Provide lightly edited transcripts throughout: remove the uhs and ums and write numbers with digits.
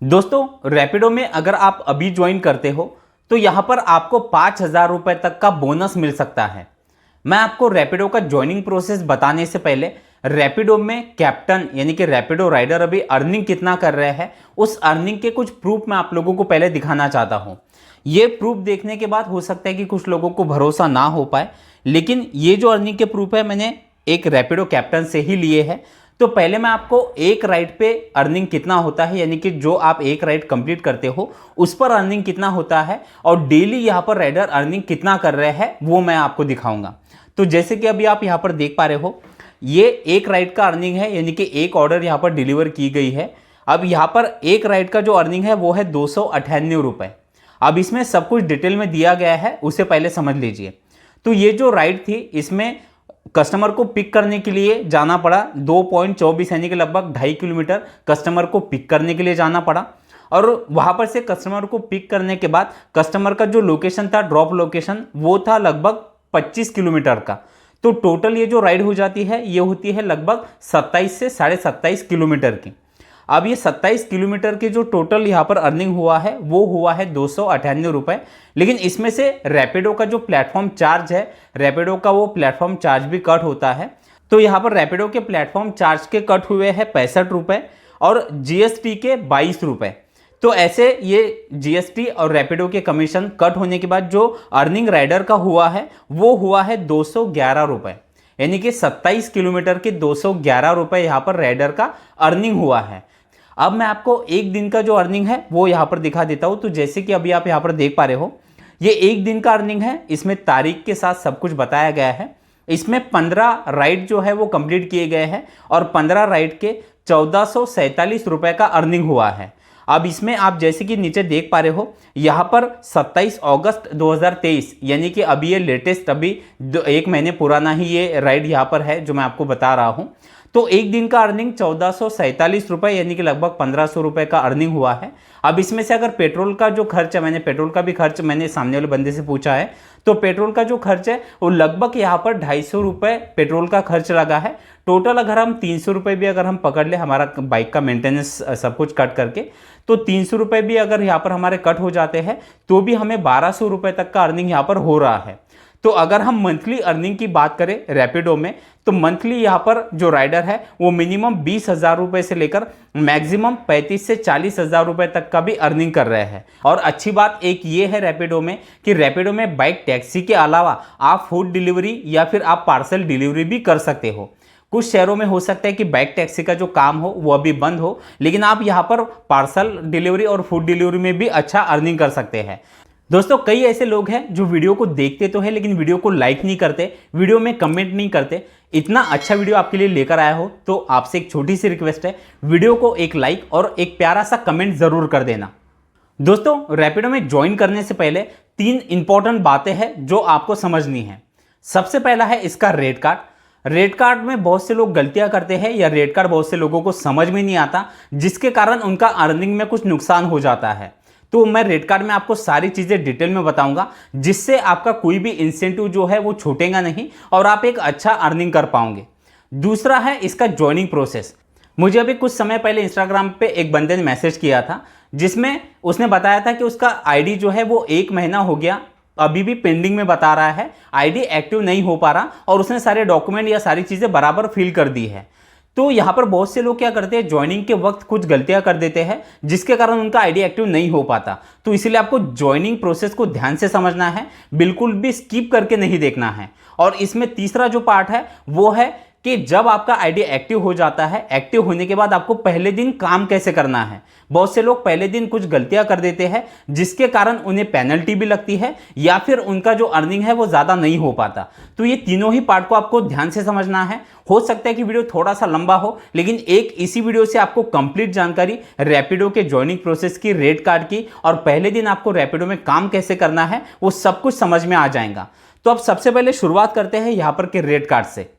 दोस्तों रैपिडो में अगर आप अभी ज्वाइन करते हो तो यहाँ पर आपको 5,000 रुपये तक का बोनस मिल सकता है। मैं आपको रैपिडो का ज्वाइनिंग प्रोसेस बताने से पहले रैपिडो में कैप्टन यानी कि रैपिडो राइडर अभी अर्निंग कितना कर रहे हैं उस अर्निंग के कुछ प्रूफ मैं आप लोगों को पहले दिखाना चाहता हूँ। ये प्रूफ देखने के बाद हो सकता है कि कुछ लोगों को भरोसा ना हो पाए, लेकिन ये जो अर्निंग के प्रूफ है मैंने एक रैपिडो कैप्टन से ही लिए हैं। तो पहले मैं आपको एक राइड पे अर्निंग कितना होता है, यानी कि जो आप एक राइड कंप्लीट करते हो उस पर अर्निंग कितना होता है और डेली यहाँ पर राइडर अर्निंग कितना कर रहे हैं वो मैं आपको दिखाऊंगा। तो जैसे कि अभी आप यहाँ पर देख पा रहे हो, ये एक राइड का अर्निंग है, यानी कि एक ऑर्डर यहाँ पर डिलीवर की गई है। अब यहाँ पर एक राइड का जो अर्निंग है वो है 298 रुपये। अब इसमें सब कुछ डिटेल में दिया गया है, उसे पहले समझ लीजिए। तो ये जो राइड थी इसमें कस्टमर को पिक करने के लिए जाना पड़ा 2.24 यानी कि लगभग 2.5 किलोमीटर कस्टमर को पिक करने के लिए जाना पड़ा। और वहाँ पर से कस्टमर को पिक करने के बाद कस्टमर का जो लोकेशन था, ड्रॉप लोकेशन, वो था लगभग 25 किलोमीटर का। तो टोटल ये जो राइड हो जाती है ये होती है लगभग 27 से 27.5 किलोमीटर की। अब ये 27 किलोमीटर की जो टोटल यहाँ पर अर्निंग हुआ है वो हुआ है 298 रुपये। लेकिन इसमें से रैपिडो का जो प्लेटफॉर्म चार्ज है, रैपिडो का वो प्लेटफॉर्म चार्ज भी कट होता है। तो यहाँ पर रैपिडो के प्लेटफॉर्म चार्ज के कट हुए हैं 65 रुपये और जीएसटी के 22 रुपये। तो ऐसे ये जीएसटी और रैपिडो के कमीशन कट होने के बाद जो अर्निंग राइडर का हुआ है वो हुआ है 211 रुपये, यानी कि 27 किलोमीटर के 211 रुपये यहाँ पर राइडर का अर्निंग हुआ है। अब मैं आपको एक दिन का जो अर्निंग है वो यहाँ पर दिखा देता हूँ। तो जैसे कि अभी आप यहाँ पर देख पा रहे हो, ये एक दिन का अर्निंग है, इसमें तारीख के साथ सब कुछ बताया गया है। इसमें 15 राइड जो है वो कंप्लीट किए गए हैं और 15 राइड के 1447 रुपये का अर्निंग हुआ है। अब इसमें आप जैसे कि नीचे देख पा रहे हो, यहाँ पर 27 अगस्त 2023 यानी कि अभी ये लेटेस्ट, अभी एक महीने पुराना ही ये राइड यहाँ पर है जो मैं आपको बता रहा हूँ। तो एक दिन का अर्निंग 1447 रुपये यानी कि लगभग 1500 रुपये का अर्निंग हुआ है। अब इसमें से अगर पेट्रोल का जो खर्च है, मैंने पेट्रोल का भी खर्च मैंने सामने वाले बंदे से पूछा है, तो पेट्रोल का जो खर्च है वो लगभग यहाँ पर 250 रुपये पेट्रोल का खर्च लगा है। टोटल अगर हम 300 रुपये भी अगर हम पकड़ ले हमारा बाइक का मेंटेनेंस सब कुछ कट करके, तो 300 रुपये भी अगर यहाँ पर हमारे कट हो जाते हैं तो भी हमें 1200 रुपये तक का अर्निंग यहाँ पर हो रहा है। तो अगर हम मंथली अर्निंग की बात करें रैपिडो में, तो मंथली यहाँ पर जो राइडर है वो मिनिमम 20,000 रुपये से लेकर मैक्सिमम 35 से 40,000 रुपये तक का भी अर्निंग कर रहे हैं। और अच्छी बात एक ये है रैपिडो में कि रैपिडो में बाइक टैक्सी के अलावा आप फूड डिलीवरी या फिर आप पार्सल डिलीवरी भी कर सकते हो। कुछ शहरों में हो सकता है कि बाइक टैक्सी का जो काम हो वो अभी बंद हो, लेकिन आप यहाँ पर पार्सल डिलीवरी और फूड डिलीवरी में भी अच्छा अर्निंग कर सकते हैं। दोस्तों कई ऐसे लोग हैं जो वीडियो को देखते तो है लेकिन वीडियो को लाइक नहीं करते, वीडियो में कमेंट नहीं करते। इतना अच्छा वीडियो आपके लिए लेकर आया हो तो आपसे एक छोटी सी रिक्वेस्ट है, वीडियो को एक लाइक और एक प्यारा सा कमेंट जरूर कर देना। दोस्तों रैपिडो में ज्वाइन करने से पहले 3 इंपॉर्टेंट बातें हैं जो आपको समझनी है। सबसे पहला है इसका रेट कार्ड। रेट कार्ड में बहुत से लोग गलतियां करते हैं या रेट कार्ड बहुत से लोगों को समझ में नहीं आता, जिसके कारण उनका अर्निंग में कुछ नुकसान हो जाता है। तो मैं रेट कार्ड में आपको सारी चीज़ें डिटेल में बताऊंगा, जिससे आपका कोई भी इंसेंटिव जो है वो छूटेगा नहीं और आप एक अच्छा अर्निंग कर पाओगे। दूसरा है इसका ज्वाइनिंग प्रोसेस। मुझे अभी कुछ समय पहले इंस्टाग्राम पे एक बंदे ने मैसेज किया था जिसमें उसने बताया था कि उसका आईडी जो है वो 1 महीना हो गया, अभी भी पेंडिंग में बता रहा है, आईडी एक्टिव नहीं हो पा रहा और उसने सारे डॉक्यूमेंट या सारी चीज़ें बराबर फिल कर दी है। तो यहाँ पर बहुत से लोग क्या करते हैं, ज्वाइनिंग के वक्त कुछ गलतियां कर देते हैं जिसके कारण उनका आईडी एक्टिव नहीं हो पाता। तो इसीलिए आपको ज्वाइनिंग प्रोसेस को ध्यान से समझना है, बिल्कुल भी स्किप करके नहीं देखना है। और इसमें तीसरा जो पार्ट है वो है कि जब आपका आईडी एक्टिव हो जाता है, एक्टिव होने के बाद आपको पहले दिन काम कैसे करना है। बहुत से लोग पहले दिन कुछ गलतियां कर देते हैं जिसके कारण उन्हें पेनल्टी भी लगती है या फिर उनका जो अर्निंग है वो ज़्यादा नहीं हो पाता। तो ये तीनों ही पार्ट को आपको ध्यान से समझना है। हो सकता है कि वीडियो थोड़ा सा लंबा हो, लेकिन एक इसी वीडियो से आपको कंप्लीट जानकारी रैपिडो के ज्वाइनिंग प्रोसेस की, रेट कार्ड की और पहले दिन आपको रैपिडो में काम कैसे करना है वो सब कुछ समझ में आ जाएगा। तो अब सबसे पहले शुरुआत करते हैं यहाँ पर के रेट कार्ड से।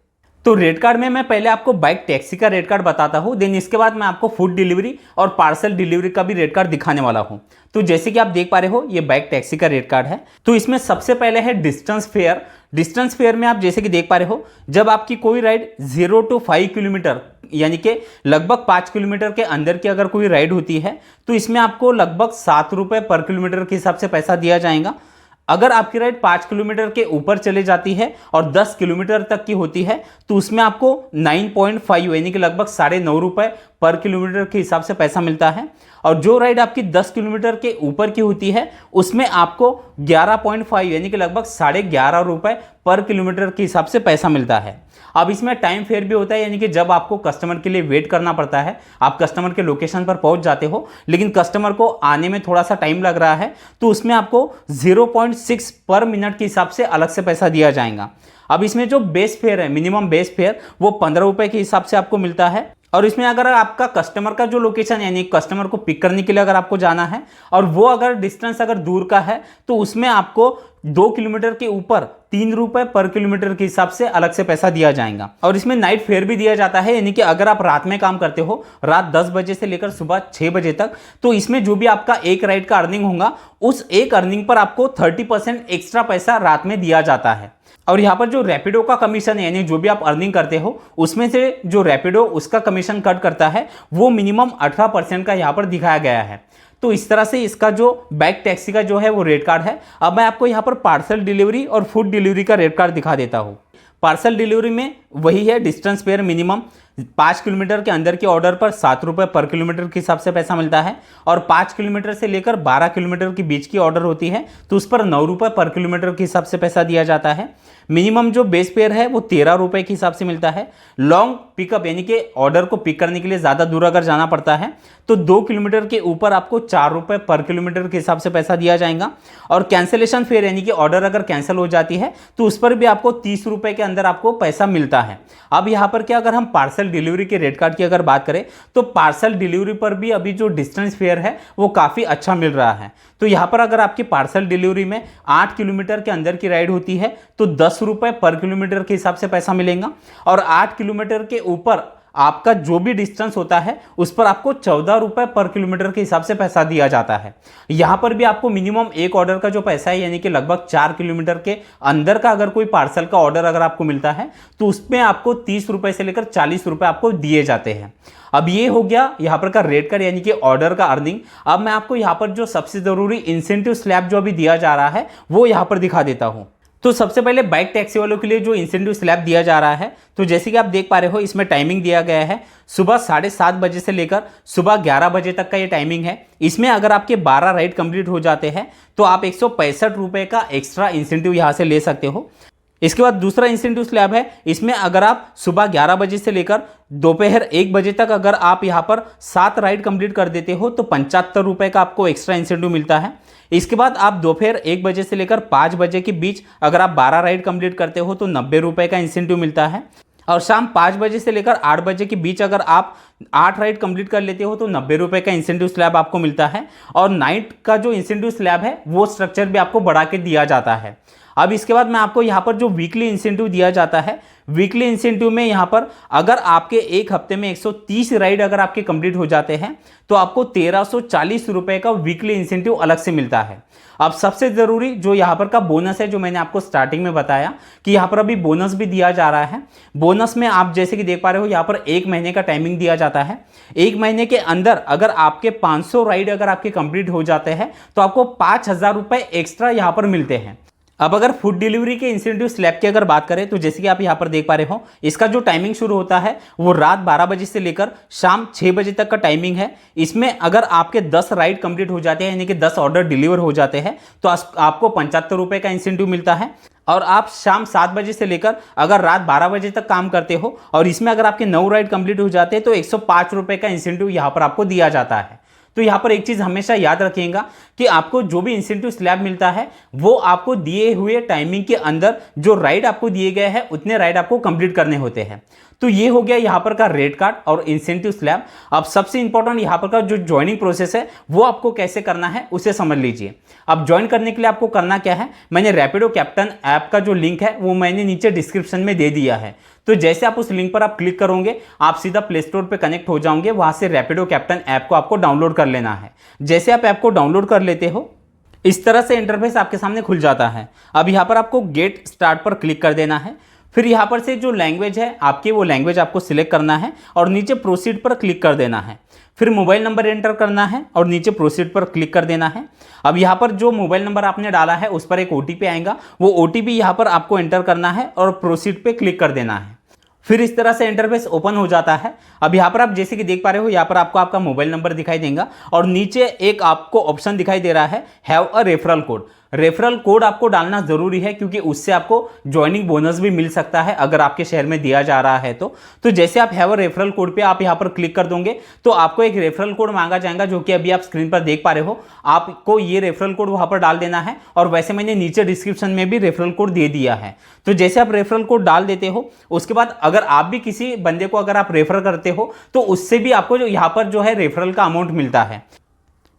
तो रेट कार्ड में मैं पहले आपको बाइक टैक्सी का रेट कार्ड बताता हूँ, देन इसके बाद मैं आपको फूड डिलीवरी और पार्सल डिलीवरी का भी रेट कार्ड दिखाने वाला हूँ। तो जैसे कि आप देख पा रहे हो ये बाइक टैक्सी का रेट कार्ड है। तो इसमें सबसे पहले है डिस्टेंस फेयर। डिस्टेंस फेयर में आप जैसे कि देख पा रहे हो, जब आपकी कोई राइड 0 to 5 किलोमीटर यानी कि लगभग 5 किलोमीटर के अंदर की अगर कोई राइड होती है तो इसमें आपको लगभग 7 रुपये पर किलोमीटर के हिसाब से पैसा दिया जाएगा। अगर आपकी राइड 5 किलोमीटर के ऊपर चले जाती है और 10 किलोमीटर तक की होती है तो उसमें आपको 9.5 यानी कि लगभग 9.5 रुपये पर किलोमीटर के हिसाब से पैसा मिलता है। और जो राइड आपकी 10 किलोमीटर के ऊपर की होती है उसमें आपको 11.5 यानी कि लगभग 11.5 रुपये पर किलोमीटर के हिसाब से पैसा मिलता है। अब इसमें टाइम फेयर भी होता है, यानी कि जब आपको कस्टमर के लिए वेट करना पड़ता है, आप कस्टमर के लोकेशन पर पहुंच जाते हो लेकिन कस्टमर को आने में थोड़ा सा टाइम लग रहा है तो उसमें आपको 0.6 पर मिनट के हिसाब से अलग से पैसा दिया जाएगा। अब इसमें जो बेस फेयर है, मिनिमम बेस फेयर, वो 15 रुपये के हिसाब से आपको मिलता है। और इसमें अगर आपका कस्टमर का जो लोकेशन यानी कस्टमर को पिक करने के लिए अगर आपको जाना है और वो अगर डिस्टेंस अगर दूर का है तो उसमें आपको 2 किलोमीटर के ऊपर 3 रुपये पर किलोमीटर के हिसाब से अलग से पैसा दिया जाएगा। और इसमें नाइट फेयर भी दिया जाता है, यानी कि अगर आप रात में काम करते हो, रात 10 बजे से लेकर सुबह 6 बजे तक, तो इसमें जो भी आपका एक राइड का अर्निंग होगा उस एक अर्निंग पर आपको 30% एक्स्ट्रा पैसा रात में दिया जाता है। और यहाँ पर जो रैपिडो का कमीशन है, यानी जो भी आप अर्निंग करते हो उसमें से जो रैपिडो उसका कमीशन कट करता है वो मिनिमम 18% का यहाँ पर दिखाया गया है। तो इस तरह से इसका जो बाइक टैक्सी का जो है वो रेट कार्ड है। अब मैं आपको यहाँ पर पार्सल डिलीवरी और फूड डिलीवरी का रेट कार्ड दिखा देता हूँ। पार्सल डिलीवरी में वही है, डिस्टेंस फेयर मिनिमम 5 किलोमीटर के अंदर के ऑर्डर पर 7 रुपये पर किलोमीटर के हिसाब से पैसा मिलता है। और 5 किलोमीटर से लेकर 12 किलोमीटर के बीच की ऑर्डर होती है तो उस पर 9 रुपये पर किलोमीटर के हिसाब से पैसा दिया जाता है। मिनिमम जो बेस फेयर है वो 13 रुपये के हिसाब से मिलता है। लॉन्ग पिकअप यानी कि ऑर्डर को पिक करने के लिए ज़्यादा दूर अगर जाना पड़ता है तो 2 किलोमीटर के ऊपर आपको 4 रुपये पर किलोमीटर के हिसाब से पैसा दिया जाएगा। और कैंसिलेशन फेयर यानी कि ऑर्डर अगर कैंसिल हो जाती है तो उस पर भी आपको 30 रुपये के अंदर आपको पैसा मिलता है। अब यहाँ पर क्या, अगर हम पार्सल डिलीवरी के रेट कार्ड की अगर बात करें तो पार्सल डिलीवरी पर भी अभी जो डिस्टेंस फेयर है वो काफ़ी अच्छा मिल रहा है। तो यहाँ पर अगर आपकी पार्सल डिलीवरी में 8 किलोमीटर के अंदर की राइड होती है तो 10 रुपये पर किलोमीटर के हिसाब से पैसा मिलेगा। और 8 किलोमीटर के ऊपर आपका जो भी डिस्टेंस होता है उस पर आपको 14 रुपये पर किलोमीटर के हिसाब से पैसा दिया जाता है। यहाँ पर भी आपको मिनिमम एक ऑर्डर का जो पैसा है यानी कि लगभग 4 किलोमीटर के अंदर का अगर कोई पार्सल का ऑर्डर अगर आपको मिलता है तो उसमें आपको 30 रुपये से लेकर 40 रुपये आपको दिए जाते हैं। अब ये हो गया यहाँ पर का रेट कार्ड यानी कि ऑर्डर का अर्निंग। अब मैं आपको यहाँ पर जो सबसे ज़रूरी इंसेंटिव स्लैब जो अभी दिया जा रहा है वो यहाँ पर दिखा देता हूँ। तो सबसे पहले बाइक टैक्सी वालों के लिए जो इंसेंटिव स्लैब दिया जा रहा है, तो जैसे कि आप देख पा रहे हो इसमें टाइमिंग दिया गया है सुबह 7:30 बजे से लेकर सुबह 11 बजे तक का ये टाइमिंग है। इसमें अगर आपके 12 राइड कंप्लीट हो जाते हैं तो आप 165 रुपये का एक्स्ट्रा इंसेंटिव यहाँ से ले सकते हो। इसके बाद दूसरा इंसेंटिव स्लैब है, इसमें अगर आप सुबह 11 बजे से लेकर दोपहर 1 बजे तक अगर आप यहाँ पर 7 राइड कंप्लीट कर देते हो तो 75 रुपये का आपको एक्स्ट्रा इंसेंटिव मिलता है। इसके बाद आप दोपहर 1 बजे से लेकर 5 बजे के बीच अगर आप 12 राइड कंप्लीट करते हो तो 90 रुपये का इंसेंटिव मिलता है। और शाम 5 बजे से लेकर 8 बजे के बीच अगर आप 8 राइड कंप्लीट कर लेते हो तो 90 रुपये का इंसेंटिव स्लैब आपको मिलता है। और नाइट का जो इंसेंटिव स्लैब है वो स्ट्रक्चर भी आपको बढ़ा के दिया जाता है। अब इसके बाद मैं आपको यहाँ पर जो वीकली इंसेंटिव दिया जाता है, वीकली इंसेंटिव में यहाँ पर अगर आपके एक हफ्ते में 130 राइड अगर आपके कंप्लीट हो जाते हैं तो आपको 1340 रुपये का वीकली इंसेंटिव अलग से मिलता है। अब सबसे ज़रूरी जो यहाँ पर का बोनस है, जो मैंने आपको स्टार्टिंग में बताया कि यहाँ पर अभी बोनस भी दिया जा रहा है। बोनस में आप जैसे कि देख पा रहे हो यहाँ पर 1 महीने का टाइमिंग दिया जाता है। 1 महीने के अंदर अगर आपके 500 राइड अगर आपके कंप्लीट हो जाते हैं तो आपको 5000 रुपये एक्स्ट्रा यहाँ पर मिलते हैं। अब अगर फूड डिलीवरी के इंसेंटिव स्लैब की अगर बात करें तो जैसे कि आप यहाँ पर देख पा रहे हो इसका जो टाइमिंग शुरू होता है वो रात 12 बजे से लेकर शाम 6 बजे तक का टाइमिंग है। इसमें अगर आपके 10 राइड कंप्लीट हो जाते हैं यानी कि 10 ऑर्डर डिलीवर हो जाते हैं तो आपको 75 रुपये का इंसेंटिव मिलता है। और आप शाम 7 बजे से लेकर अगर रात 12 बजे तक काम करते हो और इसमें अगर आपके 9 राइड कंप्लीट हो जाते हैं तो 105 रुपये का इंसेंटिव यहाँ पर आपको दिया जाता है। तो यहाँ पर एक चीज़ हमेशा याद रखिएगा कि आपको जो भी इंसेंटिव स्लैब मिलता है वो आपको दिए हुए टाइमिंग के अंदर जो राइड आपको दिए गए हैं उतने राइड आपको कंप्लीट करने होते हैं। तो ये हो गया यहाँ पर का रेट कार्ड और इंसेंटिव स्लैब। अब सबसे इंपॉर्टेंट यहाँ पर का जो ज्वाइनिंग प्रोसेस है वो आपको कैसे करना है उसे समझ लीजिए। अब ज्वाइन करने के लिए आपको करना क्या है, मैंने रैपिडो कैप्टन ऐप का जो लिंक है वो मैंने नीचे डिस्क्रिप्शन में दे दिया है। तो जैसे आप उस लिंक पर आप क्लिक करोगे आप सीधा प्ले स्टोर पर कनेक्ट हो जाओगे। वहाँ से रैपिडो कैप्टन ऐप को आपको डाउनलोड कर लेना है। जैसे आप ऐप को डाउनलोड कर लेते हो इस तरह से इंटरफेस आपके सामने खुल जाता है। अब यहाँ पर आपको गेट स्टार्ट पर क्लिक कर देना है। फिर यहाँ पर से जो लैंग्वेज है आपकी, वो लैंग्वेज आपको सिलेक्ट करना है और नीचे प्रोसीड पर क्लिक कर देना है। फिर मोबाइल नंबर एंटर करना है और नीचे प्रोसीड पर क्लिक कर देना है। अब यहाँ पर जो मोबाइल नंबर आपने डाला है उस पर एक OTP आएगा, वो OTP यहाँ पर आपको एंटर करना है और प्रोसीड पे क्लिक कर देना है। फिर इस तरह से इंटरफेस ओपन हो जाता है। अब यहाँ पर आप जैसे कि देख पा रहे हो, यहाँ पर आपको आपका मोबाइल नंबर दिखाई देगा और नीचे एक आपको ऑप्शन दिखाई दे रहा है have a referral code. Referral code आपको डालना जरूरी है क्योंकि उससे आपको ज्वाइनिंग बोनस भी मिल सकता है अगर आपके शहर में दिया जा रहा है तो जैसे आप हैव अ रेफरल कोड पे आप यहाँ पर क्लिक कर दोगे तो आपको एक रेफरल कोड मांगा जाएगा, जो कि अभी आप स्क्रीन पर देख पा रहे हो। आपको ये रेफरल कोड वहां पर डाल देना है और वैसे मैंने नीचे डिस्क्रिप्शन में भी रेफरल कोड दे दिया है। तो जैसे आप रेफरल कोड डाल देते हो, उसके बाद अगर आप भी किसी बंदे को अगर आप रेफर करते हो तो उससे भी आपको जो यहाँ पर जो है रेफरल का अमाउंट मिलता है।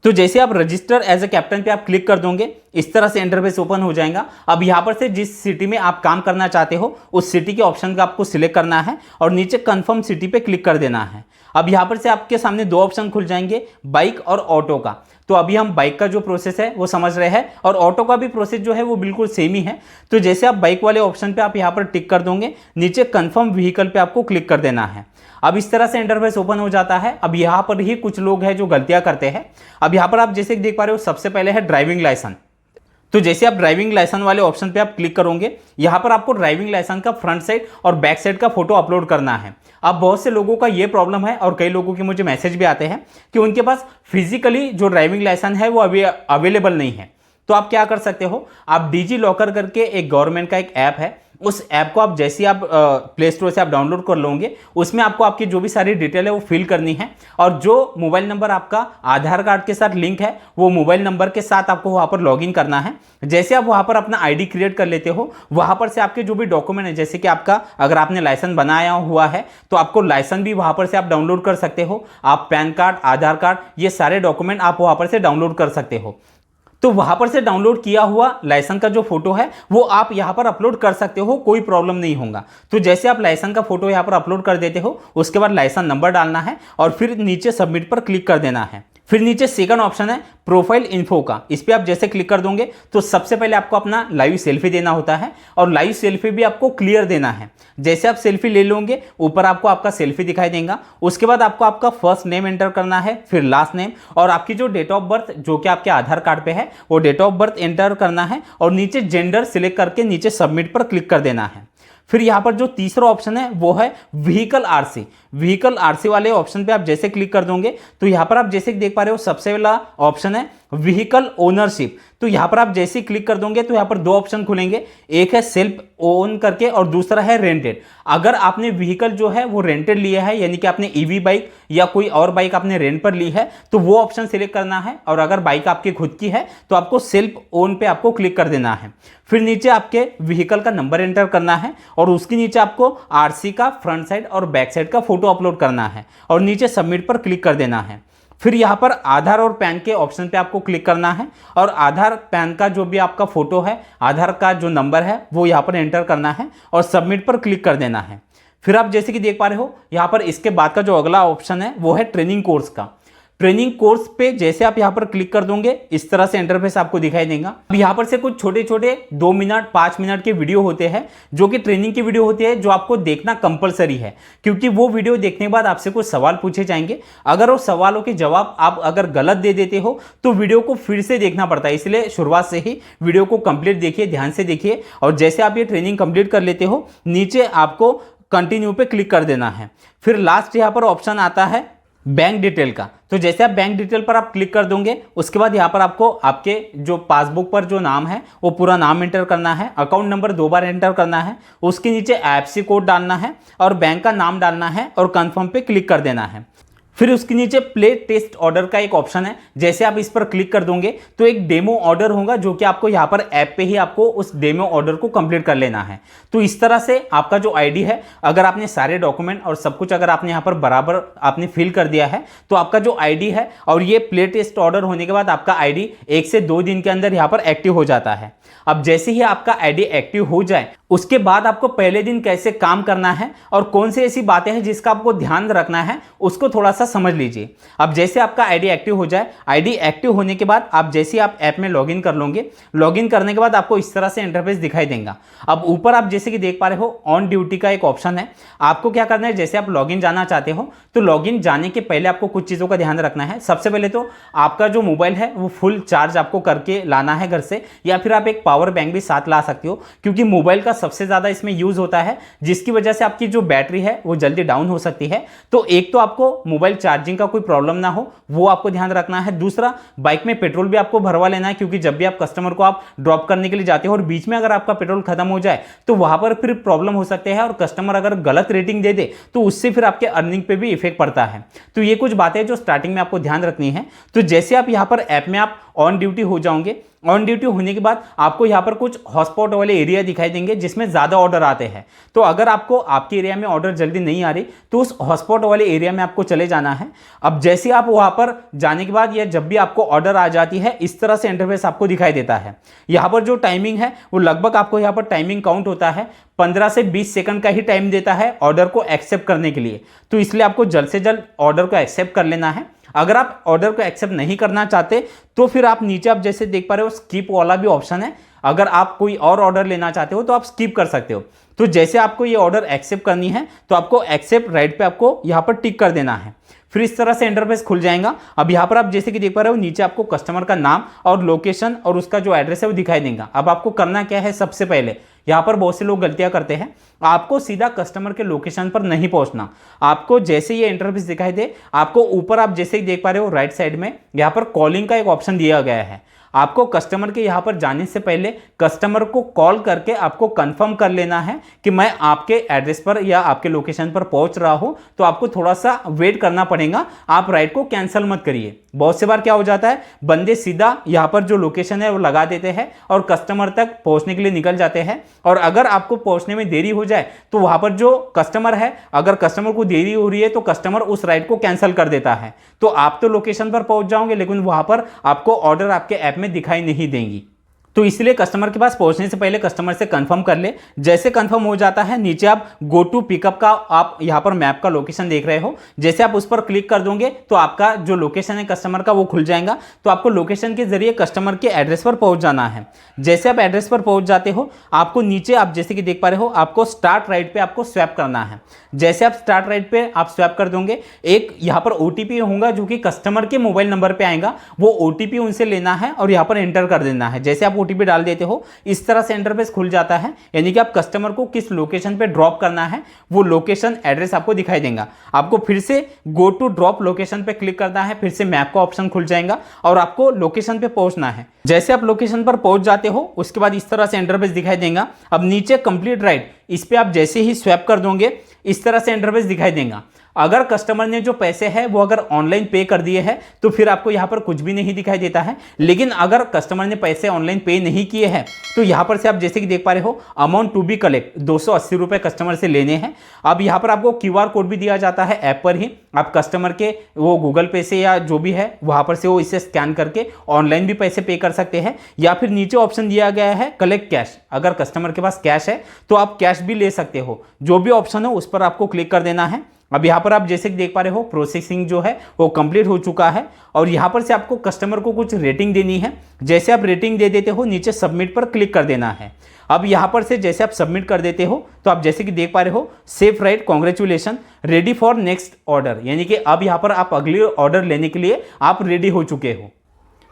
तो जैसे आप रजिस्टर एज ए कैप्टन पे आप क्लिक कर दोगे, इस तरह से इंटरफेस ओपन हो जाएगा। अब यहाँ पर से जिस सिटी में आप काम करना चाहते हो उस सिटी के ऑप्शन का आपको सिलेक्ट करना है और नीचे कंफर्म सिटी पे क्लिक कर देना है। अब यहाँ पर से आपके सामने दो ऑप्शन खुल जाएंगे, बाइक और ऑटो का। तो अभी हम बाइक का जो प्रोसेस है वो समझ रहे हैं और ऑटो का भी प्रोसेस जो है वो बिल्कुल सेम ही है। तो जैसे आप बाइक वाले ऑप्शन पे आप यहाँ पर टिक कर दोगे, नीचे कंफर्म व्हीकल पे आपको क्लिक कर देना है। अब इस तरह से इंटरफेस ओपन हो जाता है। अब यहाँ पर ही कुछ लोग हैं जो गलतियां करते हैं। अब यहाँ पर आप जैसे देख पा रहे हो, सबसे पहले है ड्राइविंग लाइसेंस। तो जैसे आप ड्राइविंग लाइसेंस वाले ऑप्शन पे आप क्लिक करोगे, यहाँ पर आपको ड्राइविंग लाइसेंस का फ्रंट साइड और बैक साइड का फोटो अपलोड करना है। अब बहुत से लोगों का ये प्रॉब्लम है और कई लोगों के मुझे मैसेज भी आते हैं कि उनके पास फिजिकली जो ड्राइविंग लाइसेंस है वो अभी अवेलेबल नहीं है। तो आप क्या कर सकते हो, आप डिजी लॉकर करके एक गवर्नमेंट का एक ऐप है, उस ऐप को आप जैसे आप प्ले स्टोर से आप डाउनलोड कर लोगे, उसमें आपको आपकी जो भी सारी डिटेल है वो फिल करनी है और जो मोबाइल नंबर आपका आधार कार्ड के साथ लिंक है वो मोबाइल नंबर के साथ आपको वहाँ पर लॉगिन करना है। जैसे आप वहाँ पर अपना आईडी क्रिएट कर लेते हो, वहाँ पर से आपके जो भी डॉक्यूमेंट है, जैसे कि आपका अगर आपने लाइसेंस बनाया हुआ है तो आपको लाइसेंस भी वहाँ पर से आप डाउनलोड कर सकते हो। आप पैन कार्ड, आधार कार्ड, ये सारे डॉक्यूमेंट आप वहाँ पर से डाउनलोड कर सकते हो। तो वहां पर से डाउनलोड किया हुआ लाइसेंस का जो फोटो है वो आप यहां पर अपलोड कर सकते हो, कोई प्रॉब्लम नहीं होगा। तो जैसे आप लाइसेंस का फोटो यहां पर अपलोड कर देते हो, उसके बाद लाइसेंस नंबर डालना है और फिर नीचे सबमिट पर क्लिक कर देना है। फिर नीचे सेकंड ऑप्शन है प्रोफाइल इन्फो का, इस पर आप जैसे क्लिक कर दोगे तो सबसे पहले आपको अपना लाइव सेल्फी देना होता है और लाइव सेल्फी भी आपको क्लियर देना है। जैसे आप सेल्फी ले लोगे, ऊपर आपको आपका सेल्फी दिखाई देगा। उसके बाद आपको आपका फर्स्ट नेम एंटर करना है, फिर लास्ट नेम और आपकी जो डेट ऑफ बर्थ जो कि आपके आधार कार्ड पे है वो डेट ऑफ बर्थ एंटर करना है और नीचे जेंडर सिलेक्ट करके नीचे सबमिट पर क्लिक कर देना है। फिर यहाँ पर जो तीसरा ऑप्शन है वो है व्हीकल आरसी। व्हीकल आरसी वाले ऑप्शन पे आप जैसे क्लिक कर दोगे तो यहाँ पर आप जैसे देख पा रहे हो सबसे पहला ऑप्शन है व्हीकल ओनरशिप। तो यहाँ पर आप जैसे ही क्लिक कर दोगे तो यहाँ पर दो ऑप्शन खुलेंगे, एक है सेल्फ ओन करके और दूसरा है रेंटेड। अगर आपने व्हीकल जो है वो रेंटेड लिया है, यानी कि आपने ईवी बाइक या कोई और बाइक आपने रेंट पर ली है, तो वो ऑप्शन सिलेक्ट करना है। और अगर बाइक आपकी खुद की है तो आपको सेल्फ ओन पे आपको क्लिक कर देना है। फिर नीचे आपके व्हीकल का नंबर एंटर करना है और उसके नीचे आपको आरसी का फ्रंट साइड और बैक साइड का फोटो अपलोड करना है और नीचे सबमिट पर क्लिक कर देना है। फिर यहाँ पर आधार और पैन के ऑप्शन पे आपको क्लिक करना है और आधार पैन का जो भी आपका फोटो है, आधार का जो नंबर है वो यहाँ पर एंटर करना है और सबमिट पर क्लिक कर देना है। फिर आप जैसे कि देख पा रहे हो यहाँ पर इसके बाद का जो अगला ऑप्शन है वो है ट्रेनिंग कोर्स का। ट्रेनिंग कोर्स पे जैसे आप यहाँ पर क्लिक कर दोगे इस तरह से इंटरफेस आपको दिखाई देगा। अब यहाँ पर से कुछ छोटे छोटे 2 मिनट 5 मिनट के वीडियो होते हैं जो कि ट्रेनिंग की वीडियो होती है, जो आपको देखना कंपलसरी है क्योंकि वो वीडियो देखने के बाद आपसे कुछ सवाल पूछे जाएंगे। अगर वो सवालों के जवाब आप अगर गलत दे देते हो तो वीडियो को फिर से देखना पड़ता है, इसलिए शुरुआत से ही वीडियो को कंप्लीट देखिए, ध्यान से देखिए। और जैसे आप ये ट्रेनिंग कंप्लीट कर लेते हो नीचे आपको कंटिन्यू पे क्लिक कर देना है। फिर लास्ट यहाँ पर ऑप्शन आता है बैंक डिटेल का। तो जैसे आप बैंक डिटेल पर आप क्लिक कर दोगे उसके बाद यहाँ पर आपको आपके जो पासबुक पर जो नाम है वो पूरा नाम एंटर करना है, अकाउंट नंबर 2 बार एंटर करना है, उसके नीचे IFSC कोड डालना है और बैंक का नाम डालना है और कंफर्म पे क्लिक कर देना है। फिर उसके नीचे प्ले टेस्ट ऑर्डर का एक ऑप्शन है, जैसे आप इस पर क्लिक कर दोगे तो एक डेमो ऑर्डर होगा जो कि आपको यहाँ पर ऐप पे ही आपको उस डेमो ऑर्डर को कंप्लीट कर लेना है। तो इस तरह से आपका जो आईडी है, अगर आपने सारे डॉक्यूमेंट और सब कुछ अगर आपने यहाँ पर बराबर आपने फिल कर दिया है तो आपका जो आईडी है और ये प्ले टेस्ट ऑर्डर होने के बाद आपका आईडी 1 से 2 दिन के अंदर यहाँ पर एक्टिव हो जाता है। अब जैसे ही आपका आईडी एक्टिव हो जाए उसके बाद आपको पहले दिन कैसे काम करना है और कौन सी ऐसी बातें हैं जिसका आपको ध्यान रखना है, उसको थोड़ा सा समझ लीजिए। अब जैसे आपका आईडी एक्टिव हो जाए, आईडी एक्टिव होने के बाद आप जैसे आप ऐप में लॉगिन कर लोगे, लॉगिन करने के बाद आपको इस तरह से इंटरफेस दिखाई देगा। अब ऊपर आप जैसे कि देख पा रहे हो ऑन ड्यूटी का एक ऑप्शन है। आपको क्या करना है, जैसे आप लॉगिन जाना चाहते हो तो लॉगिन जाने के पहले आपको कुछ चीज़ों का ध्यान रखना है। सबसे पहले तो आपका जो मोबाइल है वो फुल चार्ज आपको करके लाना है घर से, या फिर आप एक पावर बैंक भी साथ ला सकते हो, क्योंकि मोबाइल का सबसे ज़्यादा इसमें यूज़ होता है, जिसकी वजह से आपकी जो बैटरी है वो जल्दी डाउन हो सकती है। तो एक तो आपको मोबाइल चार्जिंग का कोई प्रॉब्लम ना हो, वो आपको ध्यान रखना है। दूसरा, बाइक में पेट्रोल भी आपको भरवा लेना है, क्योंकि जब भी आप कस्टमर को आप ड्रॉप करने के लिए जाते हो और बीच में अगर आपका पेट्रोल खत्म हो जाए तो वहां पर फिर प्रॉब्लम हो सकते हैं, और कस्टमर अगर गलत रेटिंग दे दे तो उससे फिर आपके अर्निंग पे भी इफेक्ट पड़ता है। तो ये कुछ बातें जो स्टार्टिंग में आपको ध्यान रखनी है। तो जैसे आप यहाँ पर ऐप में आप ऑन ड्यूटी हो जाओगे, ऑन ड्यूटी होने के बाद आपको यहाँ पर कुछ हॉटस्पॉट वाले एरिया दिखाई देंगे जिसमें ज़्यादा ऑर्डर आते हैं। तो अगर आपको आपके एरिया में ऑर्डर जल्दी नहीं आ रही तो उस हॉटस्पॉट वाले एरिया में आपको चले जाना है। अब जैसे आप वहाँ पर जाने के बाद या जब भी आपको ऑर्डर आ जाती है, इस तरह से इंटरफेस आपको दिखाई देता है। यहाँ पर जो टाइमिंग है वो लगभग आपको यहाँ पर टाइमिंग काउंट होता है 15 से 20 सेकंड का ही टाइम देता है ऑर्डर को एक्सेप्ट करने के लिए। तो इसलिए आपको जल्द से जल्द ऑर्डर को एक्सेप्ट कर लेना है। अगर आप ऑर्डर को एक्सेप्ट नहीं करना चाहते तो फिर आप नीचे आप जैसे देख पा रहे हो स्किप वाला भी ऑप्शन है। अगर आप कोई और ऑर्डर लेना चाहते हो तो आप स्किप कर सकते हो। तो जैसे आपको ये ऑर्डर एक्सेप्ट करनी है तो आपको एक्सेप्ट राइट पे आपको यहाँ पर टिक कर देना है। फिर इस तरह से इंटरफेस खुल जाएगा। अब यहाँ पर आप जैसे कि देख पा रहे हो नीचे आपको कस्टमर का नाम और लोकेशन और उसका जो एड्रेस है वो दिखाई देगा। अब आपको करना क्या है, सबसे पहले यहाँ पर बहुत से लोग गलतियां करते हैं, आपको सीधा कस्टमर के लोकेशन पर नहीं पहुंचना। आपको जैसे ये इंटरफेस दिखाई दे, आपको ऊपर आप जैसे ही देख पा रहे हो राइट साइड में यहाँ पर कॉलिंग का एक ऑप्शन दिया गया है। आपको कस्टमर के यहाँ पर जाने से पहले कस्टमर को कॉल करके आपको कंफर्म कर लेना है कि मैं आपके एड्रेस पर या आपके लोकेशन पर पहुंच रहा हूं। तो आपको थोड़ा सा वेट करना पड़ेगा, आप राइड को कैंसिल मत करिए। बहुत से बार क्या हो जाता है, बंदे सीधा यहाँ पर जो लोकेशन है वो लगा देते हैं और कस्टमर तक पहुंचने के लिए निकल जाते हैं। और अगर आपको पहुंचने में देरी हो जाए तो वहां पर जो कस्टमर है, अगर कस्टमर को देरी हो रही है तो कस्टमर उस राइड को कैंसिल कर देता है। तो आप तो लोकेशन पर पहुंच जाओगे लेकिन वहां पर आपको ऑर्डर आपके ऐप में दिखाई नहीं देंगी। तो इसलिए कस्टमर के पास पहुंचने से पहले कस्टमर से कंफर्म कर ले। जैसे कंफर्म हो जाता है, नीचे आप गो टू पिकअप का आप यहां पर मैप का लोकेशन देख रहे हो, जैसे आप उस पर क्लिक कर दोगे तो आपका जो लोकेशन है कस्टमर का वो खुल जाएगा। तो आपको लोकेशन के जरिए कस्टमर के एड्रेस पर पहुंच जाना है। जैसे आप एड्रेस पर पहुंच जाते हो, आपको नीचे आप जैसे कि देख पा रहे हो आपको स्टार्ट राइड पे आपको स्वैप करना है। जैसे आप स्टार्ट राइड पे आप स्वैप कर दोगे, एक यहाँ पर ओटीपी होगा जो कि कस्टमर के मोबाइल नंबर पे आएगा। वो ओटीपी उनसे लेना है और यहाँ पर एंटर कर देना है। जैसे आप ओटीपी डाल देते हो, इस तरह से इंटरफेस खुल जाता है। यानी कि आप कस्टमर को किस लोकेशन पे ड्रॉप करना है वो लोकेशन एड्रेस आपको दिखाई देगा। आपको फिर से गो टू ड्रॉप लोकेशन पे क्लिक करना है, फिर से मैप का ऑप्शन खुल जाएगा और आपको लोकेशन पे पहुंचना है। जैसे आप लोकेशन पर पहुंच जाते हो, उसके बाद इस तरह से इंटरफेस दिखाई देगा। अब नीचे कंप्लीट राइड, इस पे आप जैसे ही स्वैप कर दोगे इस तरह से इंटरफेस दिखाई देगा। अगर कस्टमर ने जो पैसे हैं वो अगर ऑनलाइन पे कर दिए हैं तो फिर आपको यहाँ पर कुछ भी नहीं दिखाई देता है। लेकिन अगर कस्टमर ने पैसे ऑनलाइन पे नहीं किए हैं तो यहाँ पर से आप जैसे कि देख पा रहे हो अमाउंट टू बी कलेक्ट 280 रुपये कस्टमर से लेने हैं। अब यहाँ पर आपको QR कोड भी दिया जाता है ऐप पर ही। आप कस्टमर के वो गूगल पे से या जो भी है वहाँ पर से वो इसे स्कैन करके ऑनलाइन भी पैसे पे कर सकते हैं, या फिर नीचे ऑप्शन दिया गया है कलेक्ट कैश। अगर कस्टमर के पास कैश है तो आप कैश भी ले सकते हो। जो भी ऑप्शन हो उस पर आपको क्लिक कर देना है। अब यहाँ पर आप जैसे कि देख पा रहे हो प्रोसेसिंग जो है वो कंप्लीट हो चुका है और यहाँ पर से आपको कस्टमर को कुछ रेटिंग देनी है। जैसे आप रेटिंग दे देते हो, नीचे सबमिट पर क्लिक कर देना है। अब यहाँ पर से जैसे आप सबमिट कर देते हो तो आप जैसे कि देख पा रहे हो safe right, congratulation, ready for next order, यानी कि अब यहाँ पर आप अगले ऑर्डर लेने के लिए आप रेडी हो चुके हो।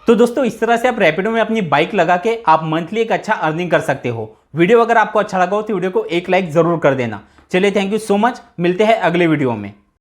तो दोस्तों इस तरह से आप रैपिडो में अपनी बाइक लगा के आप मंथली एक अच्छा अर्निंग कर सकते हो। वीडियो अगर आपको अच्छा लगा हो तो वीडियो को एक लाइक जरूर कर देना। चलिए, थैंक यू सो मच, मिलते हैं अगले वीडियो में।